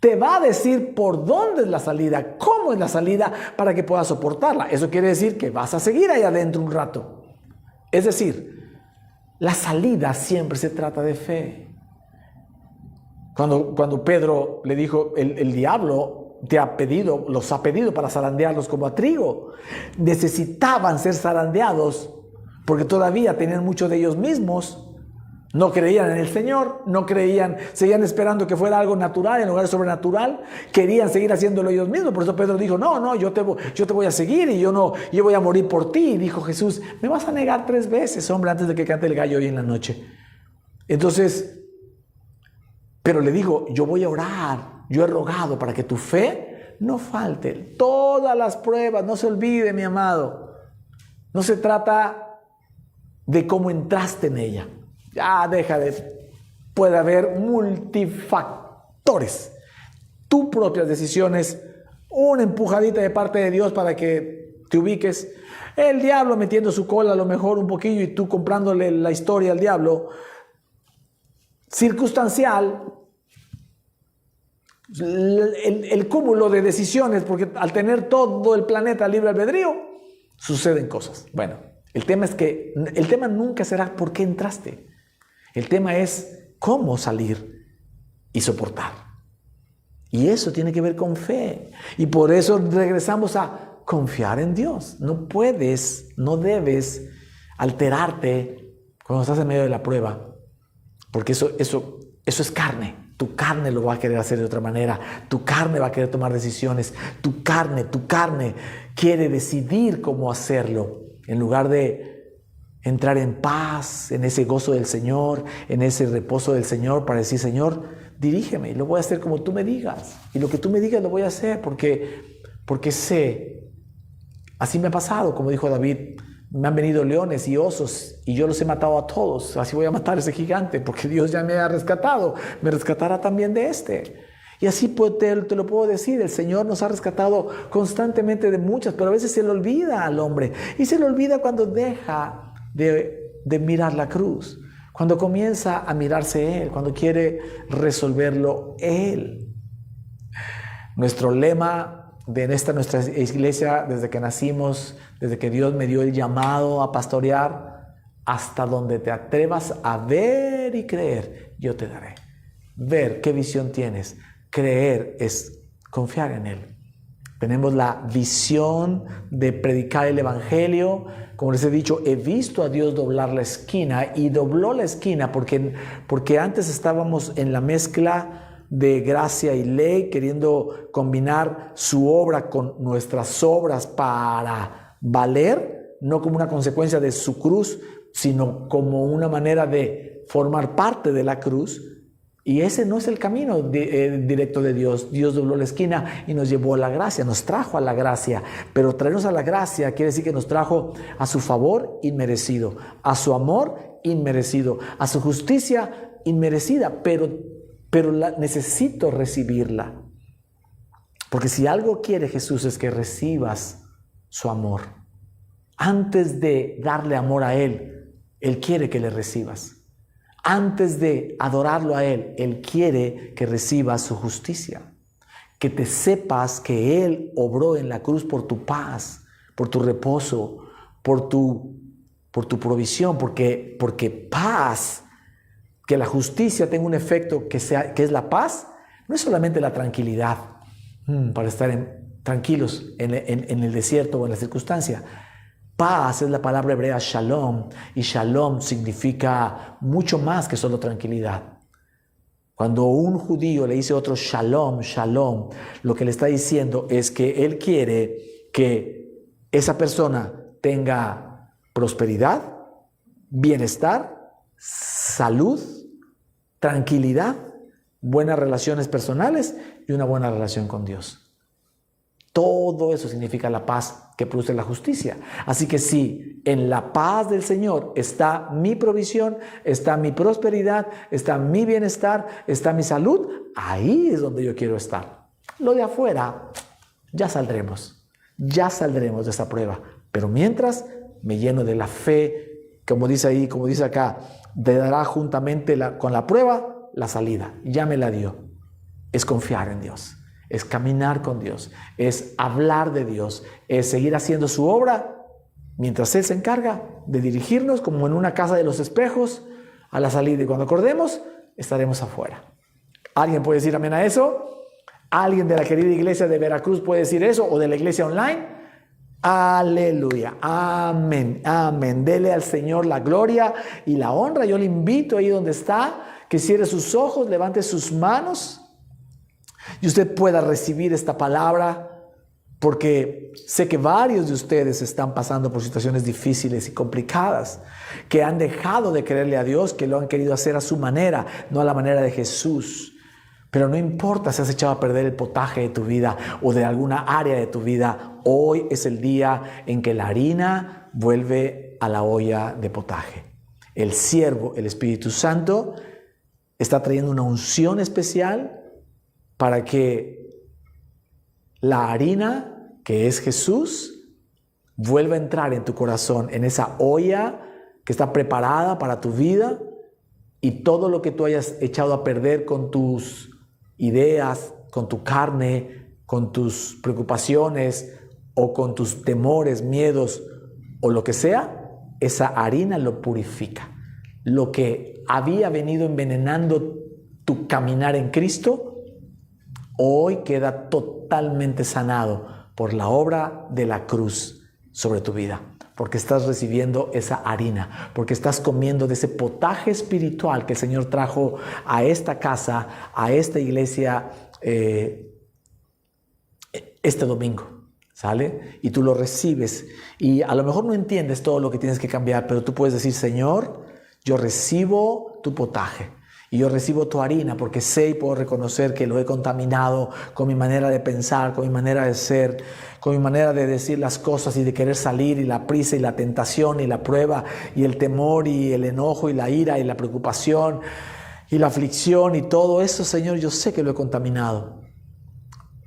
Te va a decir por dónde es la salida, cómo es la salida para que puedas soportarla. Eso quiere decir que vas a seguir ahí adentro un rato. Es decir, la salida siempre se trata de fe. Cuando Pedro le dijo, el diablo los ha pedido para zarandearlos como a trigo. Necesitaban ser zarandeados porque todavía tenían mucho de ellos mismos. No creían en el Señor, no creían, seguían esperando que fuera algo natural en lugar de sobrenatural. Querían seguir haciéndolo ellos mismos. Por eso Pedro dijo, no, yo te voy a seguir y yo voy a morir por ti. Y dijo Jesús, me vas a negar 3 veces, hombre, antes de que cante el gallo hoy en la noche. Entonces, pero le digo, yo voy a orar, yo he rogado para que tu fe no falte. Todas las pruebas, no se olvide, mi amado. No se trata de cómo entraste en ella. Ya puede haber multifactores. Tus propias decisiones, una empujadita de parte de Dios para que te ubiques. El diablo metiendo su cola a lo mejor un poquillo y tú comprándole la historia al diablo. Circunstancial. El cúmulo de decisiones, porque al tener todo el planeta libre albedrío, suceden cosas. Bueno, el tema nunca será por qué entraste. El tema es cómo salir y soportar. Y eso tiene que ver con fe. Y por eso regresamos a confiar en Dios. No puedes, no debes alterarte cuando estás en medio de la prueba. Porque eso es carne. Tu carne lo va a querer hacer de otra manera. Tu carne va a querer tomar decisiones. Tu carne quiere decidir cómo hacerlo. En lugar de entrar en paz, en ese gozo del Señor, en ese reposo del Señor, para decir, Señor, dirígeme y lo voy a hacer como tú me digas. Y lo que tú me digas lo voy a hacer porque sé, así me ha pasado, como dijo David, me han venido leones y osos y yo los he matado a todos. Así voy a matar a ese gigante porque Dios ya me ha rescatado. Me rescatará también de este. Y así te lo puedo decir, el Señor nos ha rescatado constantemente de muchas, pero a veces se le olvida al hombre. Y se le olvida cuando deja de mirar la cruz, cuando comienza a mirarse Él, cuando quiere resolverlo Él. Nuestro lema de nuestra iglesia, desde que nacimos, desde que Dios me dio el llamado a pastorear, hasta donde te atrevas a ver y creer, yo te daré. Ver qué visión tienes. Creer es confiar en Él. Tenemos la visión de predicar el Evangelio. Como les he dicho, he visto a Dios doblar la esquina y dobló la esquina porque antes estábamos en la mezcla de gracia y ley, queriendo combinar su obra con nuestras obras para valer, no como una consecuencia de su cruz, sino como una manera de formar parte de la cruz. Y ese no es el camino directo de Dios. Dios dobló la esquina y nos llevó a la gracia, nos trajo a la gracia. Pero traernos a la gracia quiere decir que nos trajo a su favor inmerecido, a su amor inmerecido, a su justicia inmerecida, pero necesito recibirla. Porque si algo quiere Jesús es que recibas su amor. Antes de darle amor a Él, Él quiere que le recibas. Antes de adorarlo a Él, Él quiere que recibas su justicia. Que te sepas que Él obró en la cruz por tu paz, por tu reposo, por tu provisión, porque paz, que la justicia tenga un efecto que es la paz, no es solamente la tranquilidad para estar tranquilos en el desierto o en la circunstancia. Paz es la palabra hebrea shalom, y shalom significa mucho más que solo tranquilidad. Cuando un judío le dice a otro shalom, shalom, lo que le está diciendo es que él quiere que esa persona tenga prosperidad, bienestar, salud, tranquilidad, buenas relaciones personales y una buena relación con Dios. Todo eso significa la paz que produce la justicia. Así que si en la paz del Señor está mi provisión, está mi prosperidad, está mi bienestar, está mi salud, ahí es donde yo quiero estar. Lo de afuera, ya saldremos de esa prueba. Pero mientras me lleno de la fe, como dice ahí, como dice acá, te dará juntamente con la prueba la salida. Ya me la dio. Es confiar en Dios. Es caminar con Dios, es hablar de Dios, es seguir haciendo su obra mientras Él se encarga de dirigirnos como en una casa de los espejos a la salida. Y cuando acordemos, estaremos afuera. ¿Alguien puede decir amén a eso? ¿Alguien de la querida iglesia de Veracruz puede decir eso? ¿O de la iglesia online? Aleluya, amén, amén. Dele al Señor la gloria y la honra. Yo le invito ahí donde está, que cierre sus ojos, levante sus manos y usted pueda recibir esta palabra, porque sé que varios de ustedes están pasando por situaciones difíciles y complicadas, que han dejado de creerle a Dios, que lo han querido hacer a su manera, no a la manera de Jesús. Pero no importa si has echado a perder el potaje de tu vida o de alguna área de tu vida, hoy es el día en que la harina vuelve a la olla de potaje. El siervo, el Espíritu Santo, está trayendo una unción especial para que la harina, que es Jesús, vuelva a entrar en tu corazón, en esa olla que está preparada para tu vida, y todo lo que tú hayas echado a perder con tus ideas, con tu carne, con tus preocupaciones o con tus temores, miedos o lo que sea, esa harina lo purifica. Lo que había venido envenenando tu caminar en Cristo, hoy queda totalmente sanado por la obra de la cruz sobre tu vida, porque estás recibiendo esa harina, porque estás comiendo de ese potaje espiritual que el Señor trajo a esta casa, a esta iglesia este domingo, ¿sale? Y tú lo recibes y a lo mejor no entiendes todo lo que tienes que cambiar, pero tú puedes decir: Señor, yo recibo tu potaje. Y yo recibo tu harina porque sé y puedo reconocer que lo he contaminado con mi manera de pensar, con mi manera de ser, con mi manera de decir las cosas y de querer salir, y la prisa y la tentación y la prueba y el temor y el enojo y la ira y la preocupación y la aflicción y todo eso, Señor, yo sé que lo he contaminado.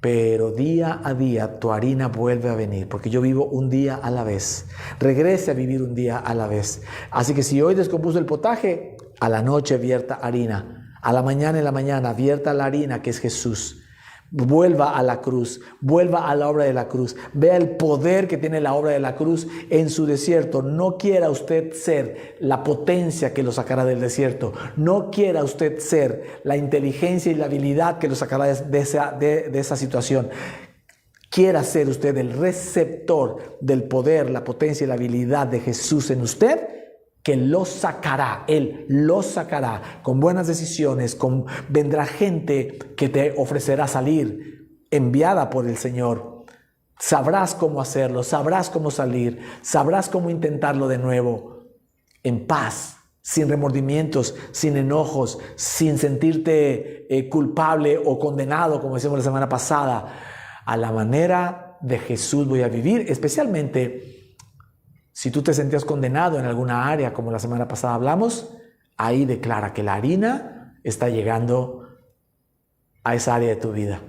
Pero día a día tu harina vuelve a venir, porque yo vivo un día a la vez. Regrese a vivir un día a la vez. Así que si hoy descompuso el potaje, a la noche vierta harina. A la mañana en la mañana vierta la harina que es Jesús. Vuelva a la cruz, vuelva a la obra de la cruz. Vea el poder que tiene la obra de la cruz en su desierto. No quiera usted ser la potencia que lo sacará del desierto. No quiera usted ser la inteligencia y la habilidad que lo sacará de esa situación. Quiera ser usted el receptor del poder, la potencia y la habilidad de Jesús en usted, que lo sacará, Él lo sacará con buenas decisiones. Vendrá gente que te ofrecerá salir, enviada por el Señor. Sabrás cómo hacerlo, sabrás cómo salir, sabrás cómo intentarlo de nuevo, en paz, sin remordimientos, sin enojos, sin sentirte culpable o condenado, como decíamos la semana pasada. A la manera de Jesús voy a vivir, especialmente si tú te sentías condenado en alguna área, como la semana pasada hablamos, ahí declara que la harina está llegando a esa área de tu vida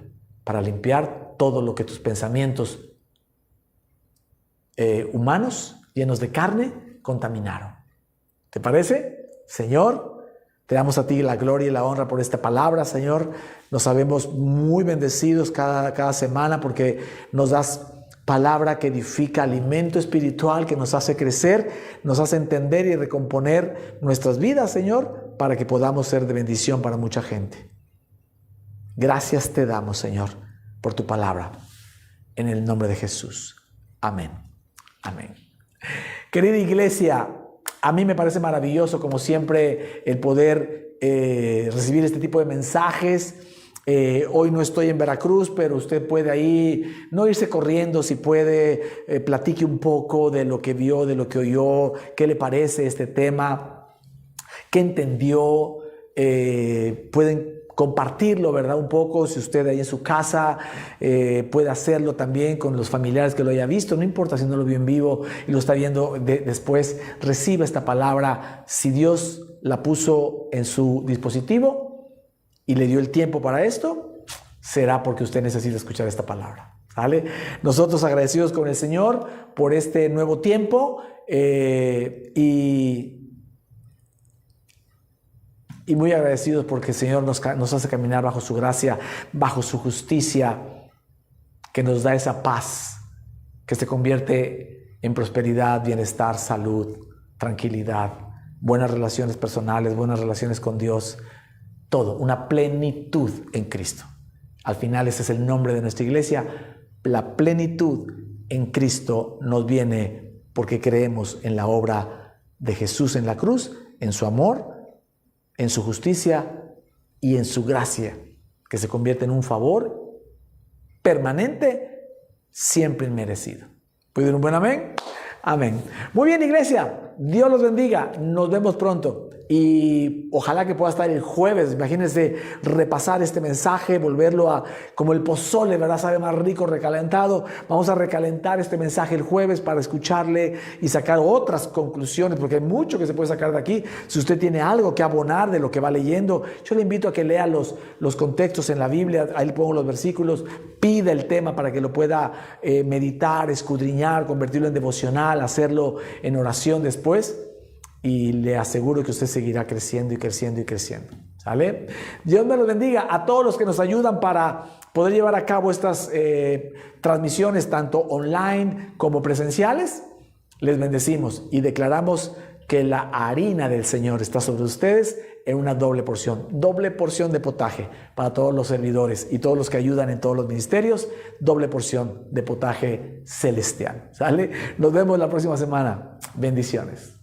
para limpiar todo lo que tus pensamientos humanos, llenos de carne, contaminaron. ¿Te parece? Señor, te damos a ti la gloria y la honra por esta palabra, Señor. Nos sabemos muy bendecidos cada semana porque nos das palabra que edifica, alimento espiritual que nos hace crecer, nos hace entender y recomponer nuestras vidas, Señor, para que podamos ser de bendición para mucha gente. Gracias te damos, Señor, por tu palabra. En el nombre de Jesús. Amén. Amén. Querida iglesia, a mí me parece maravilloso, como siempre, el poder recibir este tipo de mensajes. Hoy no estoy en Veracruz, pero usted puede ahí no irse corriendo, si puede, platique un poco de lo que vio, de lo que oyó, qué le parece este tema, qué entendió. Pueden compartirlo, ¿verdad? Un poco, si usted ahí en su casa puede hacerlo también con los familiares que lo haya visto, no importa si no lo vio en vivo y lo está viendo después, reciba esta palabra. Si Dios la puso en su dispositivo y le dio el tiempo para esto, será porque usted necesita escuchar esta palabra, ¿sale? Nosotros agradecidos con el Señor por este nuevo tiempo y muy agradecidos porque el Señor nos hace caminar bajo su gracia, bajo su justicia, que nos da esa paz, que se convierte en prosperidad, bienestar, salud, tranquilidad, buenas relaciones personales, buenas relaciones con Dios, todo, una plenitud en Cristo. Al final ese es el nombre de nuestra iglesia. La plenitud en Cristo nos viene porque creemos en la obra de Jesús en la cruz, en su amor, en su justicia y en su gracia, que se convierte en un favor permanente, siempre inmerecido. ¿Puede ir un buen amén? Amén. Muy bien, iglesia. Dios los bendiga. Nos vemos pronto. Y ojalá que pueda estar el jueves. Imagínense repasar este mensaje, volverlo a como el pozole, ¿verdad? Sabe más rico recalentado. Vamos a recalentar este mensaje el jueves para escucharle y sacar otras conclusiones, porque hay mucho que se puede sacar de aquí. Si usted tiene algo que abonar de lo que va leyendo, yo le invito a que lea los contextos en la Biblia. Ahí le pongo los versículos. Pida el tema para que lo pueda meditar, escudriñar, convertirlo en devocional, hacerlo en oración después. Y le aseguro que usted seguirá creciendo y creciendo y creciendo. ¿Sale? Dios me los bendiga a todos los que nos ayudan para poder llevar a cabo estas transmisiones, tanto online como presenciales. Les bendecimos y declaramos que la harina del Señor está sobre ustedes en una doble porción de potaje para todos los servidores y todos los que ayudan en todos los ministerios, doble porción de potaje celestial. ¿Sale? Nos vemos la próxima semana. Bendiciones.